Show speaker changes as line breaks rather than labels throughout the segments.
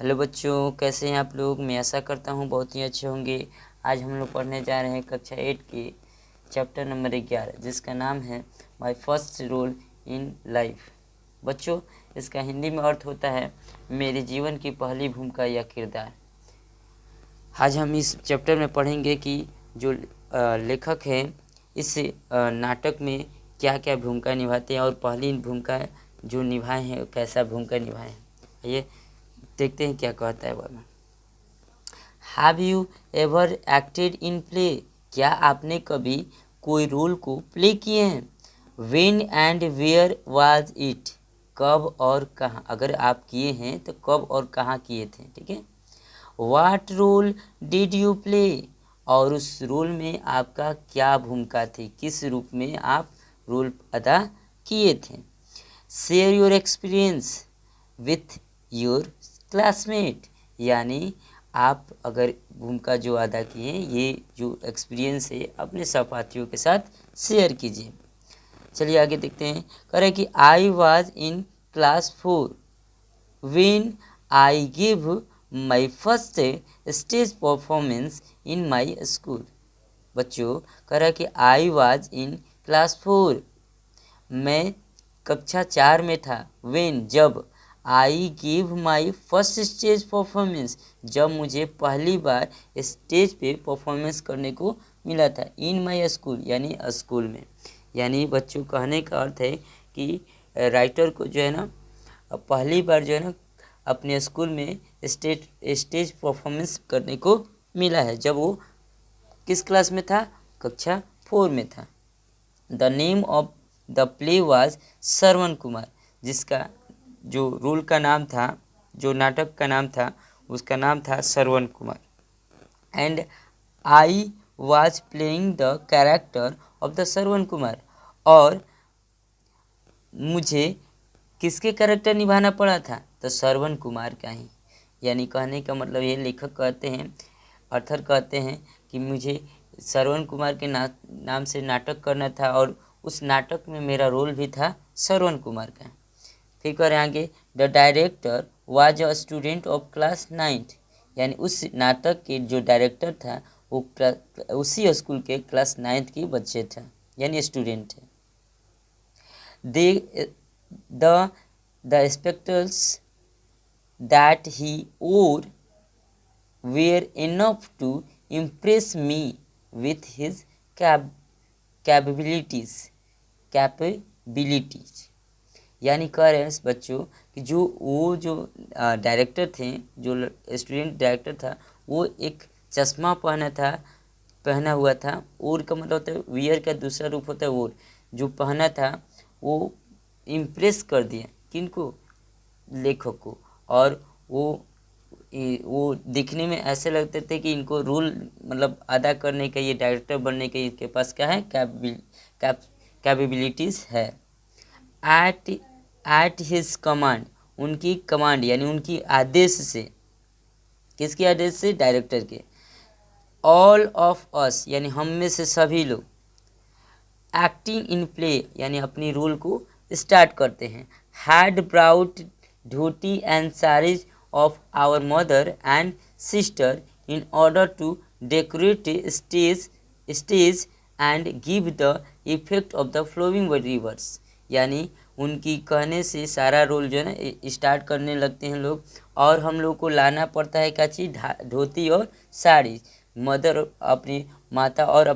Hello बच्चों, कैसे हैं आप लोग। मैं आशा करता हूँ बहुत ही अच्छे होंगे। आज हम लोग पढ़ने जा रहे हैं कक्षा 8 के चैप्टर नंबर 11, जिसका नाम है my first role in life. बच्चों, इसका हिंदी में अर्थ होता है मेरे जीवन की पहली भूमिका या किरदार। आज हम इस चैप्टर में पढ़ेंगे कि जो लेखक हैं इस नाटक में क्या क्या भूमिका निभाते हैं और पहली भूमिका जो निभाए हैं कैसा भूमिका निभाए हैं। ये देखते हैं क्या कहता है वर्णन। Have you ever acted in play? क्या आपने कभी कोई रोल को प्ले किए हैं? When and where was it? कब और कहाँ। अगर आप किए हैं तो कब और कहाँ किए थे, ठीक है। What role did you play? और उस रोल में आपका क्या भूमिका थी, किस रूप में आप रोल अदा किए थे। Share your experience with your classmate, यानी आप अगर भूमिका जो अदा किए ये जो एक्सपीरियंस है अपने सहपाठियों के साथ शेयर कीजिए। चलिए आगे देखते हैं। कह रहे कि I was in class 4 when I give my first stage performance in my school. बच्चों, कह रहा है कि आई वॉज इन क्लास 4, मैं कक्षा 4 में था। व्हेन, जब। I give my first stage performance, जब मुझे पहली बार स्टेज पे परफॉर्मेंस करने को मिला था। इन माई स्कूल, यानी स्कूल में। यानी बच्चों, कहने का अर्थ है कि राइटर को जो है ना पहली बार जो है ना अपने स्कूल में स्टेज परफॉर्मेंस करने को मिला है। जब वो किस क्लास में था? कक्षा 4 में था। The name of the play was Shravan Kumar, जिसका जो रोल का नाम था, जो नाटक का नाम था, उसका नाम था Shravan Kumar. And I was playing the character of the Shravan Kumar, और मुझे किसके कैरेक्टर निभाना पड़ा था? तो श्रवण कुमार का ही। यानी कहने का मतलब ये लेखक कहते हैं, ऑथर कहते हैं कि मुझे श्रवण कुमार के नाम से नाटक करना था और उस नाटक में मेरा रोल भी था श्रवण कुमार का। फिर कह रहे आगे, the director was a student of class 9, यानी उस नाटक के जो डायरेक्टर था वो उसी स्कूल के क्लास 9 के बच्चे थे, यानी स्टूडेंट थे। The spectacles that he wore were enough to impress me with his capabilities. यानी कह रहे हैं बच्चों कि जो डायरेक्टर थे, जो स्टूडेंट डायरेक्टर था, वो एक चश्मा पहना हुआ था। और का मतलब होता है वियर का दूसरा रूप होता है और, जो पहना था वो इम्प्रेस कर दिया किनको? लेखक को। और वो दिखने में ऐसे लगते थे कि इनको रोल मतलब अदा करने का, ये डायरेक्टर बनने का इसके पास क्या है? कैपेबिलिटीज़ है। एट हिज कमांड, उनकी कमांड यानी उनकी आदेश से। किसके आदेश से? डायरेक्टर के। ऑल ऑफ अस, यानी हम में से सभी लोग। एक्टिंग इन प्ले, यानी अपनी रोल को स्टार्ट करते हैं। Had brought dhoti and saris of our mother and sister in order to decorate stage and give the effect of the flowing rivers. यानी उनकी कहने से सारा रोल जो है ना स्टार्ट करने लगते हैं लोग, और हम लोग को लाना पड़ता है क्या चीज़? धोती और साड़ी। मदर अपनी माता और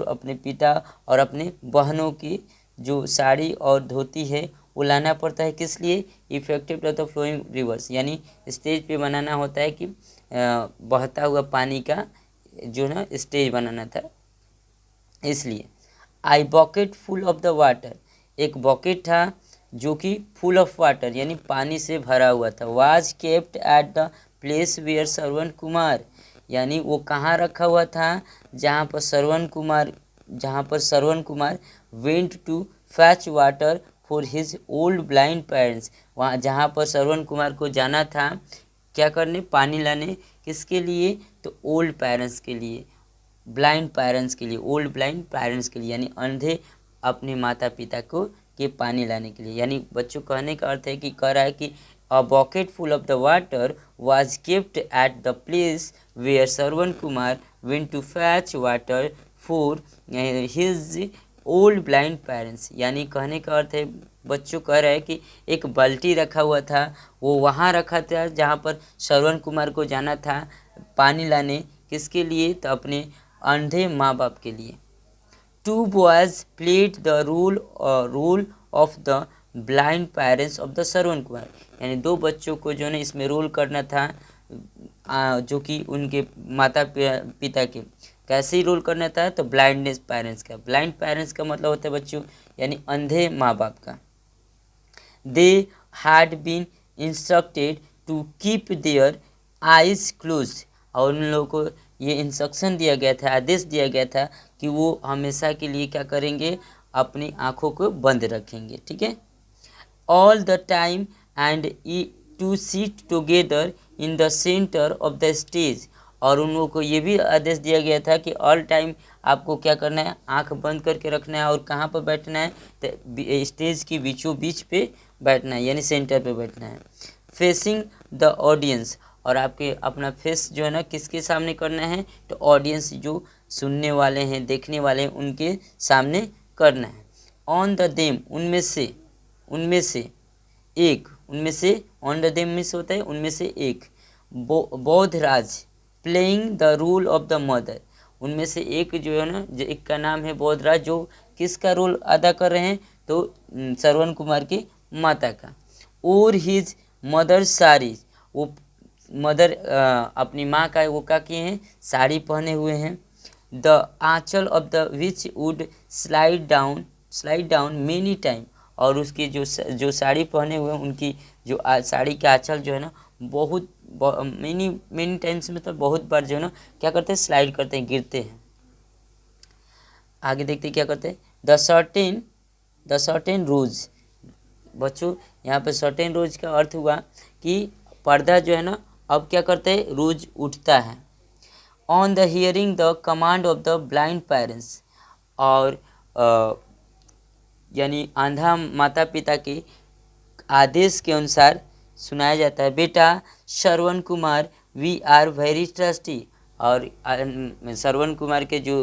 अपने पिता और अपने बहनों की जो साड़ी और धोती है वो लाना पड़ता है। किस लिए? Effective of the flowing rivers, यानी स्टेज पे बनाना होता है कि बहता हुआ पानी का जो ना स्टेज बनाना था, इसलिए। I bucket full of the water, एक बॉकेट था जो कि फुल ऑफ वाटर यानी पानी से भरा हुआ था। Was kept at the place where Shravan Kumar, यानी वो कहाँ रखा हुआ था? जहाँ पर Shravan Kumar went to fetch water for his old blind parents, वहाँ जहाँ पर श्रवण कुमार को जाना था क्या करने? पानी लाने। किसके लिए? तो ओल्ड पेरेंट्स के लिए, ब्लाइंड पेरेंट्स के लिए, ओल्ड ब्लाइंड पेरेंट्स के लिए, यानी अंधे अपने माता पिता को के पानी लाने के लिए। यानी बच्चों कहने का अर्थ है कि कह रहा है कि A bucket full of the water was kept at the place where Sarwan Kumar went to fetch water for his old blind parents. यानी कहने का अर्थ है, बच्चों कह रहे हैं कि एक बाल्टी रखा हुआ था, वो वहाँ रखा था जहाँ पर श्रवण कुमार को जाना था पानी लाने। किसके लिए? तो अपने अंधे माँ बाप के लिए। Two boys played the role of the blind parents of the Shravan Kumar. यानी दो बच्चों को जो है इसमें रोल करना था, जो कि उनके माता पिता के। कैसे रोल करना था? तो ब्लाइंडनेस पेरेंट्स का। ब्लाइंड पेरेंट्स का मतलब होता है बच्चों यानी अंधे माँ बाप का। They had been instructed to keep their eyes close. और उन लोगों को ये इंस्ट्रक्शन दिया गया था, आदेश दिया गया था कि वो हमेशा के लिए क्या करेंगे? अपनी आँखों को बंद रखेंगे। ठीक है। All the time and to sit together in the centre of the stage. और उन लोगों को ये भी आदेश दिया गया था कि ऑल टाइम आपको क्या करना है? आंख बंद करके रखना है। और कहाँ पर बैठना है? तो स्टेज के बीचों बीच पे बैठना है, यानी सेंटर पे बैठना है। Facing the audience. और आपके अपना फेस जो है ना किसके सामने करना है? तो ऑडियंस, जो सुनने वाले हैं, देखने वाले हैं, उनके सामने करना है। ऑन द देम, उनमें से एक, उनमें से ऑन द देम में से होता है उनमें से एक। Bodhraj playing the role of the mother. उनमें से एक जो है ना, जो एक का नाम है बोधराज, जो किसका रोल अदा कर रहे हैं? तो श्रवण कुमार की माता का। और हिज मदर साड़ी, वो मदर अपनी माँ का वो क्या किए हैं? साड़ी पहने हुए हैं। The aanchal of the which would slide down many time. और उसकी जो साड़ी पहने हुए हैं, उनकी जो साड़ी के आंचल जो है ना बहुत मेनी टाइम्स, मतलब बहुत बार जो है ना क्या करते हैं? स्लाइड करते हैं, गिरते हैं। आगे देखते हैं क्या करते हैं। द सर्टेन रोज। बच्चों यहाँ पे सर्टेन रोज का अर्थ हुआ कि पर्दा जो है ना अब क्या करते हैं? रोज उठता है। On the hearing the command of the blind parents. और यानी अंधा माता पिता के आदेश के अनुसार सुनाया जाता है, बेटा Shravan Kumar we are very thirsty. और श्रवण कुमार के जो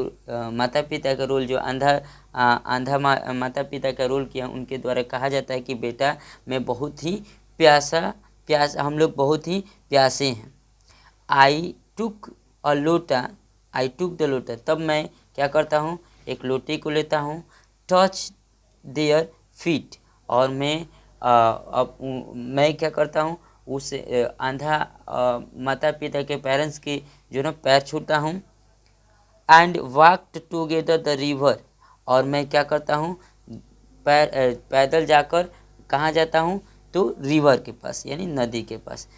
माता पिता का रोल, जो अंधा माता पिता का रोल किया, उनके द्वारा कहा जाता है कि बेटा मैं बहुत ही प्यासा हम लोग बहुत ही प्यासे हैं। आई टुक द लोटा। तब मैं क्या करता हूँ? एक लोटे को लेता हूँ। Touch their feet. और मैं क्या करता हूँ? उस अंधा माता पिता के पेरेंट्स के जो ना पैर छूता हूँ। And walked together the river. और मैं क्या करता हूँ? पैदल जाकर कहाँ जाता हूँ? तो रिवर के पास, यानी नदी के पास।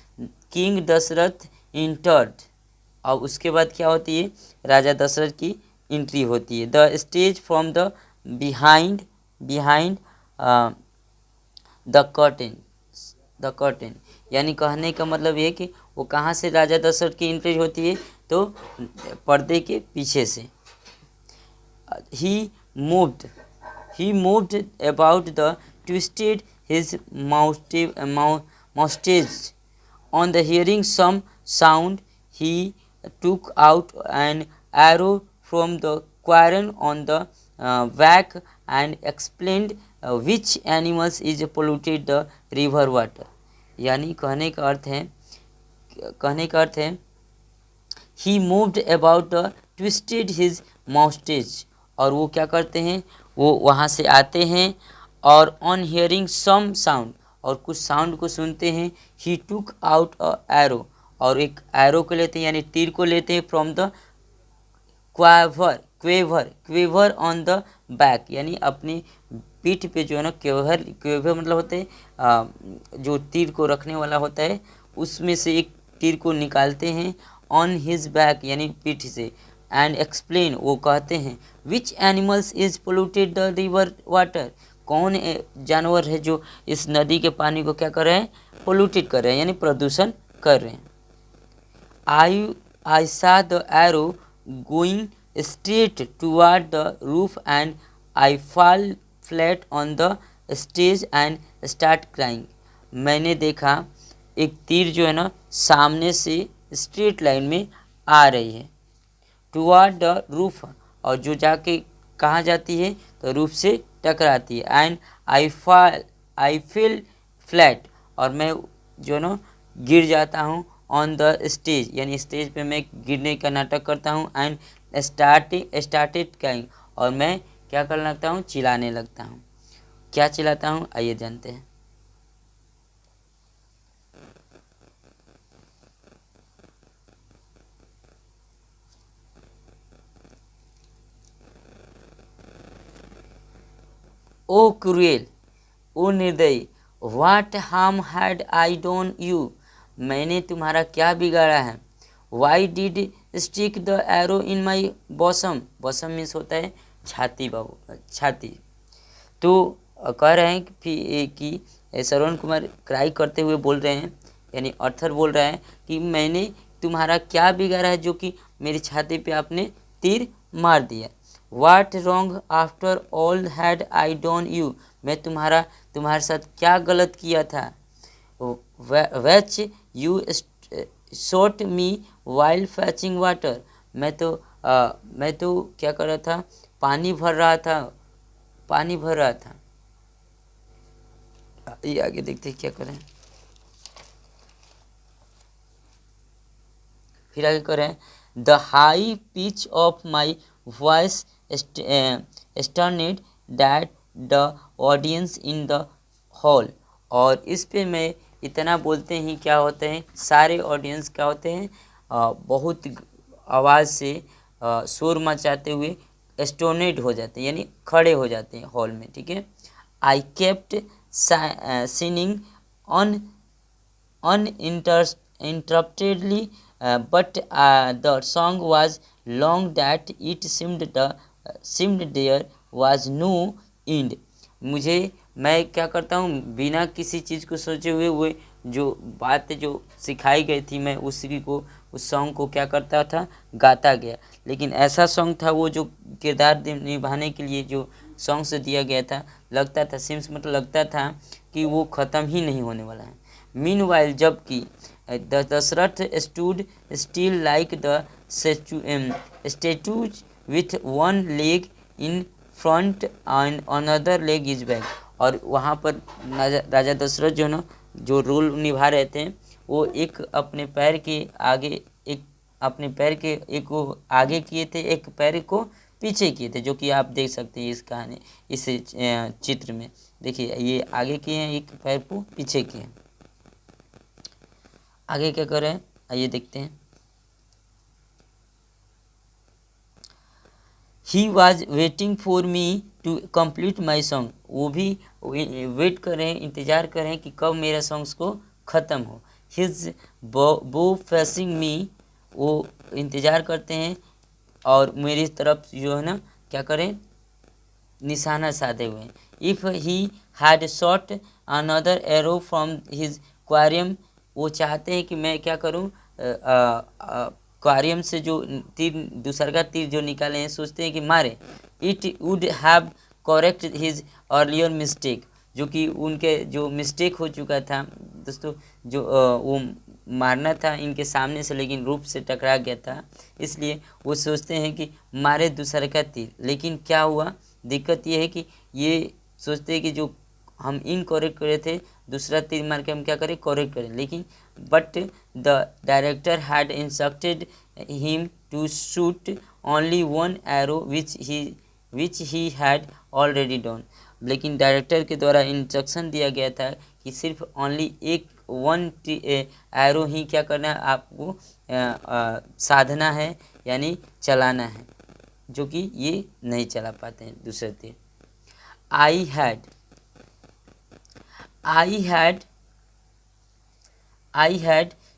King Dasharath entered. और उसके बाद क्या होती है? राजा दशरथ की एंट्री होती है। The stage from the behind the curtain. यानी कहने का मतलब ये कि वो कहाँ से राजा दशरथ की एंट्री होती है? तो पर्दे के पीछे से। He moved about the twisted his mustache. On the hearing some sound, he took out an arrow from the quarry on the back and explained which animals is polluted the river water. यानी कहने का अर्थ है he moved about the twisted his mustache। और वो क्या करते हैं? वो वहाँ से आते हैं और on hearing some sound, और कुछ साउंड को सुनते हैं। he took out a arrow। और एक एरो को लेते हैं, यानी तीर को लेते हैं। From the quiver on the back. यानी अपनी पीठ पे जो है ना क्वेवर मतलब होते हैं जो तीर को रखने वाला होता है, उसमें से एक तीर को निकालते हैं। ऑन हिज बैक यानी पीठ से। एंड एक्सप्लेन, वो कहते हैं which animals is polluted the river water. कौन जानवर है जो इस नदी के पानी को क्या कर रहे हैं? पोल्यूटेड कर रहे हैं, यानी प्रदूषण कर रहे हैं। I saw the arrow going straight toward the roof and I fell flat on the stage and start crying। मैंने देखा एक तीर जो है ना सामने से स्ट्रेट लाइन में आ रही है टुवर्ड द रूफ, और जो जाके कहाँ जाती है तो रूफ से टकराती है। एंड आई फील फ्लैट, और मैं जो है ना गिर जाता हूँ ऑन द स्टेज, यानी स्टेज पे मैं गिरने का नाटक करता हूँ। एंड स्टार्टेड क्राइंग, और मैं क्या करने लगता हूँ, चिल्लाने लगता हूँ। क्या चिल्लाता हूँ आइए जानते हैं। ओ क्रूएल, ओ निर्दयी, what harm had I done you, मैंने तुम्हारा क्या बिगाड़ा है। Why did stick the arrow in my bosom, bosom means होता है छाती, बाबू छाती। तो कह रहे हैं कि श्रवण कुमार क्राई करते हुए बोल रहे हैं, यानी अर्थर बोल रहा है कि मैंने तुम्हारा क्या बिगाड़ा है जो कि मेरी छाती पे आपने तीर मार दिया। What wrong after all had I done you, मैं तुम्हारे साथ क्या गलत किया था। Which you shot me while fetching water, मैं तो क्या कर रहा था, पानी भर रहा था। ये आगे देखते हैं क्या करें। फिर आगे करें, the high pitch of my voice stunned that the audience in the hall, और इस पे मैं इतना बोलते ही क्या होते हैं, सारे ऑडियंस क्या होते हैं, बहुत आवाज़ से शोर मचाते हुए स्टोनेड हो जाते हैं, यानी खड़े हो जाते हैं हॉल में। ठीक है। I kept singing on uninterruptedly, but the song was long that it seemed there was no end. मैं क्या करता हूँ, बिना किसी चीज़ को सोचे हुए वो जो बातें जो सिखाई गई थी मैं उस सॉन्ग को क्या करता था, गाता गया। लेकिन ऐसा सॉन्ग था वो जो किरदार निभाने के लिए जो सॉन्ग से दिया गया था, लगता था सिम्स मतलब लगता था कि वो ख़त्म ही नहीं होने वाला है। मीनवाइल, जबकि Dashrath stood still like the statues with one leg in front and another leg is back, और वहाँ पर राजा दशरथ जो ना जो रोल निभा रहे थे, वो एक अपने पैर के आगे एक को आगे किए थे, एक पैर को पीछे किए थे, जो कि आप देख सकते हैं इस कहानी इस चित्र में। देखिए ये आगे किए हैं, एक पैर को पीछे किए हैं। आगे क्या कर रहे हैं आइए देखते हैं। He was waiting for me to complete my song, वो भी वेट कर रहे हैं, इंतज़ार कर रहे हैं कि कब मेरा सॉन्ग्स को ख़त्म हो। हिज बो फेसिंग मी, वो इंतज़ार करते हैं और मेरी तरफ जो है ना क्या करें, निशाना साधे हुए हैं। If he had shot another arrow from his quiver, वो चाहते हैं कि मैं क्या करूं, क्वारियम से जो तीर दूसरा तीर जो निकाले हैं, सोचते हैं कि मारे। It would have correct his earlier mistake, जो कि उनके जो मिस्टेक हो चुका था दोस्तों, जो वो मारना था इनके सामने से लेकिन रूप से टकरा गया था, इसलिए वो सोचते हैं कि मारे दूसरे का तीर। लेकिन क्या हुआ, दिक्कत ये है कि ये सोचते हैं कि जो हम इनकरेक्ट करे थे, दूसरा तीर मार के हम क्या करें, करेक्ट करें। लेकिन but the director had instructed him to shoot only one arrow which he had already done, लेकिन डायरेक्टर के द्वारा इंस्ट्रक्शन दिया गया था कि सिर्फ ओनली एक वन एरो ही क्या करना है, आपको साधना है, यानी चलाना है, जो कि ये नहीं चला पाते हैं दूसरे तीर। I had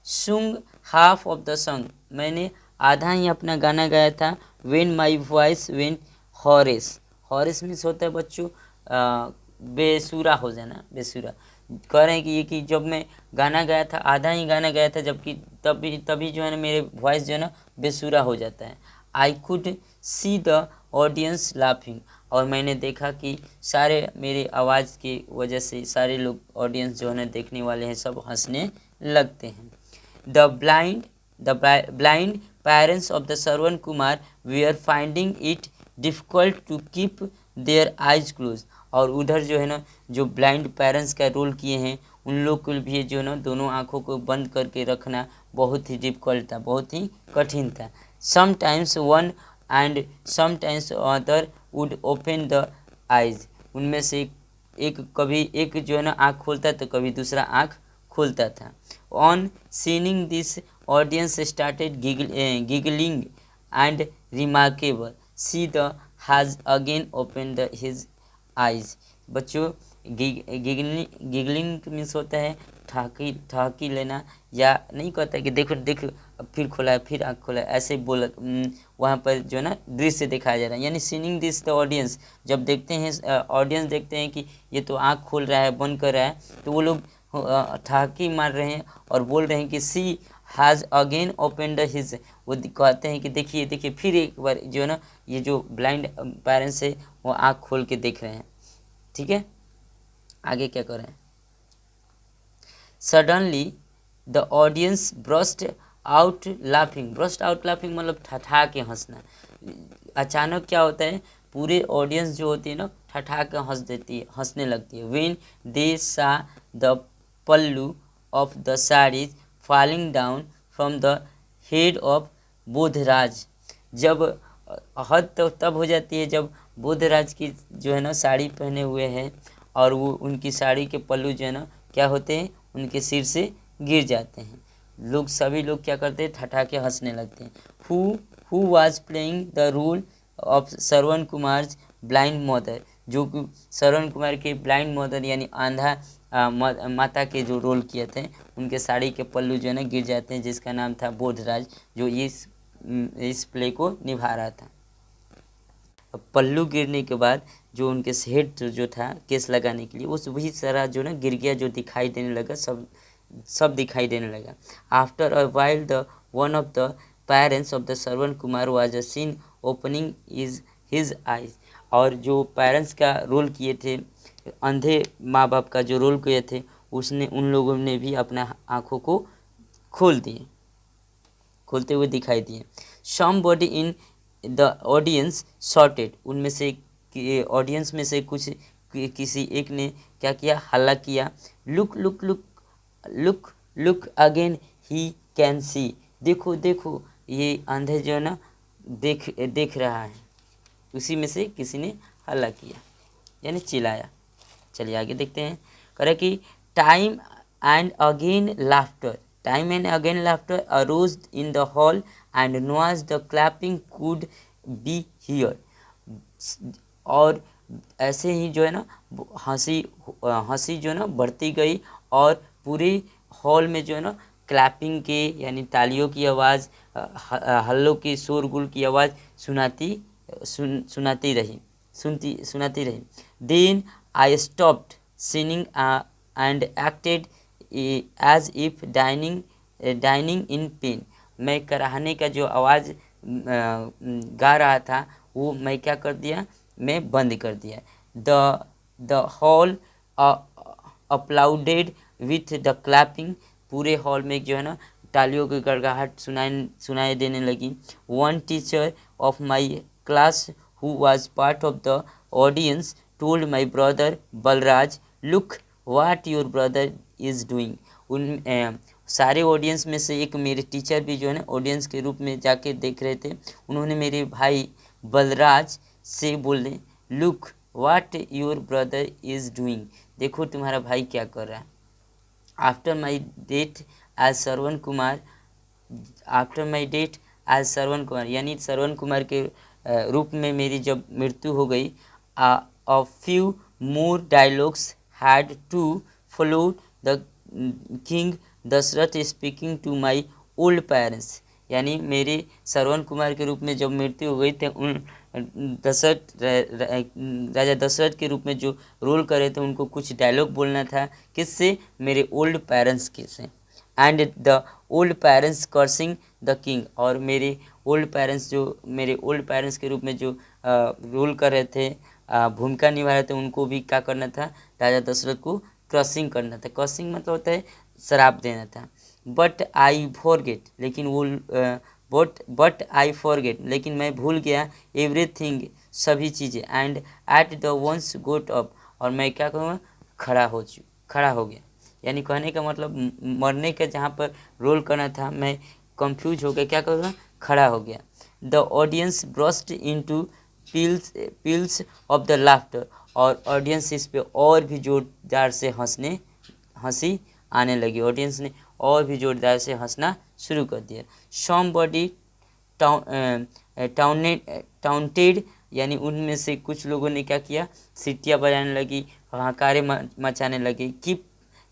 sung half of the song, मैंने आधा ही अपना गाना गाया था। When my voice when Horace, Horace means होता है बच्चों बेसुरा हो जाना, बेसुरा। कह रहे हैं कि ये कि जब मैं गाना गाया था, आधा ही गाना गाया था, जबकि तभी जो है ना मेरे वॉइस जो है ना बेसुरा हो जाता है। I could see the audience laughing, और मैंने देखा कि सारे मेरे आवाज़ की वजह से सारे लोग ऑडियंस जो है ना देखने वाले हैं सब हंसने लगते हैं। The blind parents of the Shravan Kumar we are finding it difficult to keep their eyes close. और उधर जो है ना, जो ब्लाइंड पेरेंट्स का रोल किए हैं उन लोग को भी जो है ना दोनों आँखों को बंद करके रखना बहुत ही डिफ़िकल्ट था, बहुत ही कठिन था। Sometimes one and sometimes other would open the eyes. उनमें से एक कभी एक जो है ना आँख खोलता तो कभी दूसरा आँख खोलता था। On seeing this audience started giggling and remarkable see the has again open the his eyes. बच्चों, गिगलिंग मीन्स होता है ठहाकी लेना, या नहीं कहता है कि देखो देखो अब फिर खोला है, फिर आँख खोला है, ऐसे बोल वहाँ पर जो है ना दृश्य दिखाया जा रहा है। यानी सीनिंग दिस द ऑडियंस, जब देखते हैं ऑडियंस देखते हैं कि ये तो आँख खोल रहा है, बंद कर रहा है, तो वो लोग ठहाकी मार रहे हैं और बोल रहे हैं कि she has again open the his. वो कहते हैं कि देखिए देखिए फिर एक बार जो है ना ये जो ब्लाइंड पेरेंट्स है वो आँख खोल के देख रहे हैं। ठीक है, आगे क्या करें। Suddenly the audience burst out laughing. Burst out laughing मतलब ठठा के हंसना। अचानक क्या होता है, पूरे ऑडियंस जो होती है ना ठठा के हंसने लगती है। व्हेन दे सा the pallu of the saris falling down from the head of Bodhraj. जब हद तो तब हो जाती है जब बोधराज की जो है ना साड़ी पहने हुए हैं और वो उनकी साड़ी के पल्लू जो है ना क्या होते हैं, उनके सिर से गिर जाते हैं। लोग सभी लोग क्या करते हैं, ठठा के हंसने लगते हैं। Who was playing the role of Shravan Kumar blind mother. जो कि श्रवण कुमार के ब्लाइंड मदर यानी आंधा माता के जो रोल किए थे, उनके साड़ी के पल्लू जो है ना गिर जाते हैं, जिसका नाम था बोधराज, जो इस प्ले को निभा रहा था। पल्लू गिरने के बाद जो उनके हेड जो था केस लगाने के लिए, उस वही सारा जो ना गिर गया, जो दिखाई देने लगा, सब दिखाई देने लगा। After a while the one of the parents of the Shravan Kumar was a scene opening is his eyes. और जो पेरेंट्स का रोल किए थे, अंधे माँ बाप का जो रोल किए थे, उसने उन लोगों ने भी अपना आँखों को खोलते हुए दिखाई दिए। Somebody in the audience shorted. उनमें से ऑडियंस में से कुछ किसी एक ने क्या किया, हल्ला किया। Look look look look look again he can see. देखो देखो ये अंधे जो है ना देख रहा है। उसी में से किसी ने हल्ला किया यानी चिल्लाया। चलिए आगे देखते हैं। करें कि time and again laughter. Time and again laughter arose in the hall and noise the clapping could be hear. और ऐसे ही जो है ना हंसी जो है ना बढ़ती गई और पूरे हॉल में जो है ना क्लैपिंग के यानी तालियों की आवाज़, हल्लों की शोरगुल की आवाज़ सुनाती रही। Then I stopped singing and acted as if dining in pain. मैं कराहने का जो आवाज़ गा रहा था वो मैं क्या कर दिया, मैं बंद कर दिया। The hall applauded with the clapping. पूरे हॉल में जो है ना तालियों की गड़गड़ाहट सुनाई देने लगी। One teacher of my class who was part of the audience told my brother Balraj, look what your brother is doing. उन सारे ऑडियंस में से एक मेरे टीचर भी जो है ना ऑडियंस के रूप में जाके देख रहे थे। उन्होंने मेरे भाई बलराज से बोले, look what your brother is doing. देखो तुम्हारा भाई क्या कर रहा है। आफ्टर माई डेथ एज श्रवण कुमार यानी श्रवण कुमार के रूप में मेरी जब मृत्यु हो गई, a few more dialogues had to follow the king Dashrath speaking to my old parents. यानी मेरे श्रवण कुमार के रूप में जब मृत्यु हो गई थे, उन राजा दशरथ के रूप में जो रोल करे थे उनको कुछ डायलॉग बोलना था। किससे, मेरे ओल्ड पेरेंट्स के से। And the old parents cursing the king. और मेरे ओल्ड पेरेंट्स के रूप में जो रोल कर रहे थे, भूमिका निभा रहे थे, उनको भी क्या करना था, राजा दशरथ को क्रसिंग करना था। क्रसिंग मतलब होता है श्राप देना था। बट आई फॉरगेट, लेकिन वो बट आई फॉरगेट, लेकिन मैं भूल गया एवरीथिंग, सभी चीज़ें, and at the ones goat up, और मैं क्या करूँगा, खड़ा हो गया। यानी कहने का मतलब मरने का जहाँ पर रोल करना था, मैं कंफ्यूज हो गया, क्या करूँगा, खड़ा हो गया। The audience burst into peels of the laughter, और ऑडियंस इस पे और भी जोरदार से हंसी आने लगी। ऑडियंस ने और भी जोरदार से हंसना शुरू कर दिया। समबॉडी टाउंटेड, यानी उनमें से कुछ लोगों ने क्या किया, सीटियाँ बजाने लगी, हाहाकारे मचाने लगी। कीप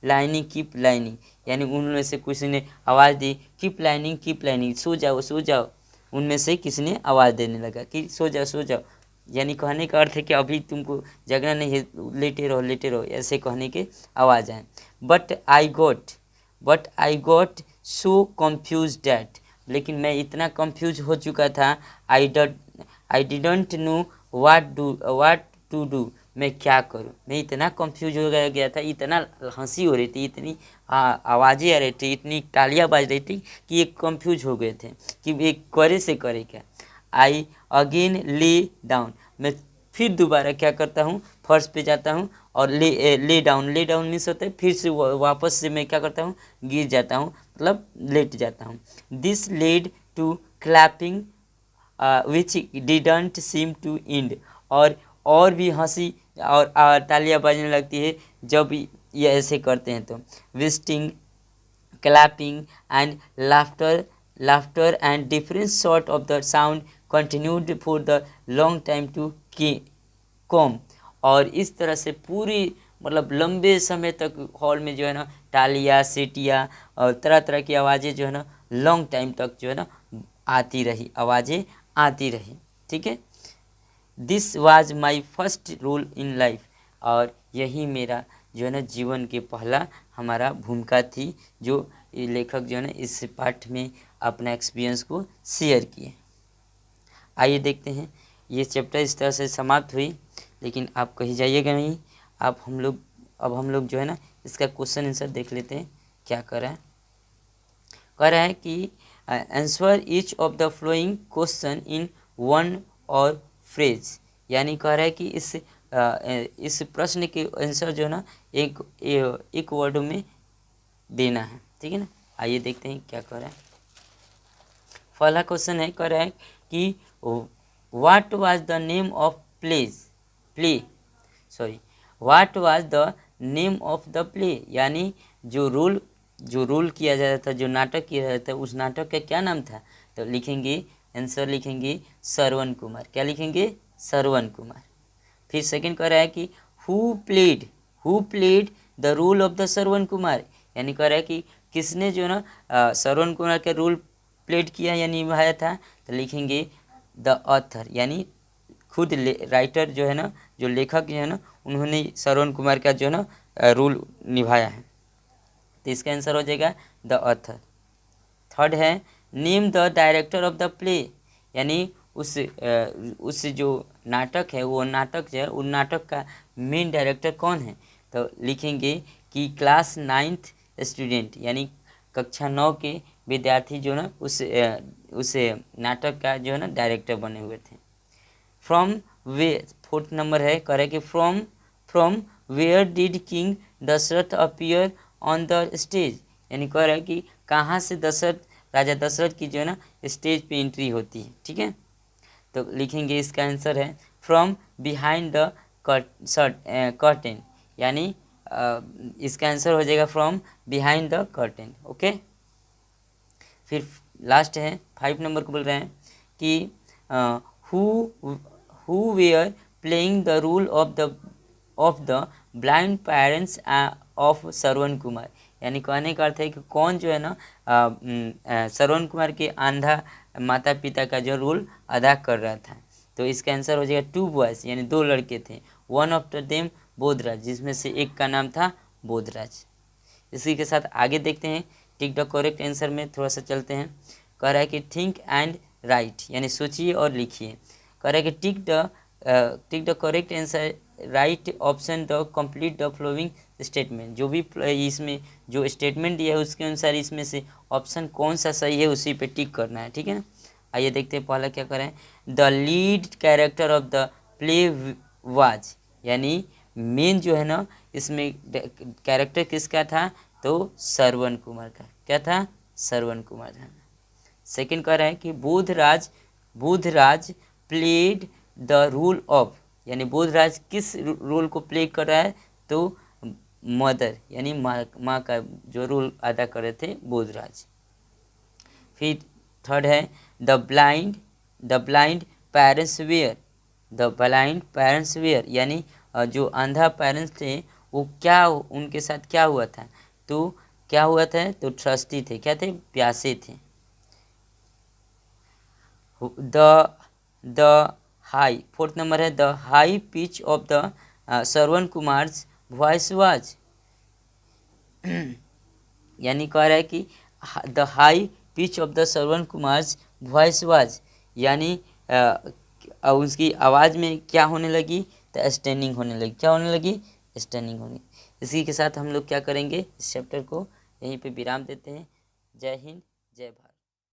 लाइनिंग, यानी उनमें से किसी ने आवाज़ दी, कीप लाइनिंग, सो जाओ। उनमें से किसी ने आवाज़ देने लगा कि सो जाओ, यानी कहने का अर्थ है कि अभी तुमको जगना नहीं है, लेटे रहो, ऐसे कहने के आवाज़ आए। But I got so confuse that, लेकिन मैं इतना कंफ्यूज हो चुका था, I didn't know what to do, मैं क्या करूं, मैं इतना कंफ्यूज हो गया था, इतना हंसी हो रही थी, इतनी आवाज़ें आ रही थी, इतनी तालियां बज रही थी कि ये कंफ्यूज हो गए थे कि ये करे क्या। आई अगेन ले डाउन, मैं फिर दोबारा क्या करता हूँ, फर्श पे जाता हूँ और ले डाउन मीन्स होता है फिर से वापस से मैं क्या करता हूँ, गिर जाता हूँ, मतलब लेट जाता हूँ। This led to clapping which didn't seem to end, और भी हंसी और तालियां बजने लगती है जब ये ऐसे करते हैं। तो whistling, clapping and laughter and different sort of the sound continued for the long time to come, और इस तरह से पूरी मतलब लंबे समय तक हॉल में जो है ना तालियां, सीटियाँ और तरह तरह की आवाज़ें जो है ना लॉन्ग टाइम तक जो है ना आवाज़ें आती रही। ठीक है, this was my first role in life, और यही मेरा जो है ना जीवन के पहला हमारा भूमिका थी, जो लेखक जो है ना इस पाठ में अपना एक्सपीरियंस को शेयर किए। आइए देखते हैं, ये चैप्टर इस तरह से समाप्त हुई, लेकिन आप कहीं जाइएगा नहीं, अब हम लोग जो है ना इसका क्वेश्चन आंसर देख लेते हैं क्या कह रहा है कि answer each of the flowing question in one और फ्रेज, यानी कह रहा है कि इस प्रश्न के आंसर जो है ना एक वर्ड में देना है। ठीक है ना, आइए देखते हैं क्या कह रहा है। पहला क्वेश्चन है, कह रहा है कि what was the name of what was the name of the play, यानी जो रोल किया जा रहा था, जो नाटक किया जा रहा था, उस नाटक का क्या नाम था। तो लिखेंगे, आंसर लिखेंगे श्रवण कुमार। क्या लिखेंगे, श्रवण कुमार। फिर सेकंड कह रहा है कि who played the role of the Shravan Kumar, यानी कह रहा है कि किसने जो ना श्रवण कुमार का रोल प्लेड किया यानी निभाया था। तो लिखेंगे द ऑथर, यानी खुद राइटर जो है ना, जो लेखक जो है ना, उन्होंने श्रवण कुमार का जो है ना रोल निभाया है। तो इसका आंसर हो जाएगा द ऑथर। थर्ड है, name the director of the play, यानी उस जो नाटक है, वो नाटक जो है, उन नाटक का मेन डायरेक्टर कौन है। तो लिखेंगे कि क्लास 9th स्टूडेंट, यानी कक्षा 9 के विद्यार्थी जो ना उस नाटक का जो है ना डायरेक्टर बने हुए थे। फोर्थ नंबर है, कह रहे कि from where did king Dashrath appear on the stage, यानी कह रहा है कि कहाँ से राजा दशरथ की जो है ना स्टेज पे एंट्री होती है। ठीक है, तो लिखेंगे इसका आंसर है फ्रॉम बिहाइंड द कर्टेन, यानी इसका आंसर हो जाएगा from behind the curtain. Okay, फिर लास्ट है 5 नंबर को बोल रहे हैं कि who were playing the role of the blind parents of Shravan Kumar, यानी कहने का अर्थ है कि कौन जो है ना श्रवण कुमार के अंधा माता पिता का जो रोल अदा कर रहा था। तो इसका आंसर हो जाएगा 2 बॉयज, यानी 2 लड़के थे। वन ऑफ देम बोधराज, जिसमें से एक का नाम था बोधराज। इसी के साथ आगे देखते हैं, टिक द करेक्ट आंसर में थोड़ा सा चलते हैं। कह रहा है कि थिंक एंड राइट, यानी सोचिए और लिखिए। कह रहा है कि tick the correct answer right option the complete the following statement. जो भी इसमें जो स्टेटमेंट दिया है उसके अनुसार इसमें से ऑप्शन कौन सा सही है उसी पे टिक करना है, ठीक है ना। आइए देखते हैं पहला क्या करें। The lead character of the play was, यानी मेन जो है ना इसमें कैरेक्टर किसका था, तो श्रवण कुमार का। क्या था, श्रवण कुमार था। सेकंड कह रहा है कि Budhraj played the role of, यानी बुधराज किस रोल को प्ले कर रहा है, तो मदर यानी माँ का जो रोल अदा कर रहे थे बुधराज। फिर थर्ड है the blind parents were, the blind parents were, यानी जो अंधा पेरेंट्स थे वो क्या उनके साथ क्या हुआ था, तो क्या हुआ था, तो ट्रस्टी थे, क्या थे, प्यासे थे। द हाई, फोर्थ नंबर है the high pitch of the Shravan Kumars voice was, यानी कह रहा है कि the high pitch of the Shravan Kumars voice was, यानी उसकी आवाज़ में क्या होने लगी, तो स्टैंडिंग होने लगी। क्या होने लगी, स्टैंडिंग होने। इसी के साथ हम लोग क्या करेंगे, इस चैप्टर को यहीं पे विराम देते हैं। जय हिंद, जय भारत।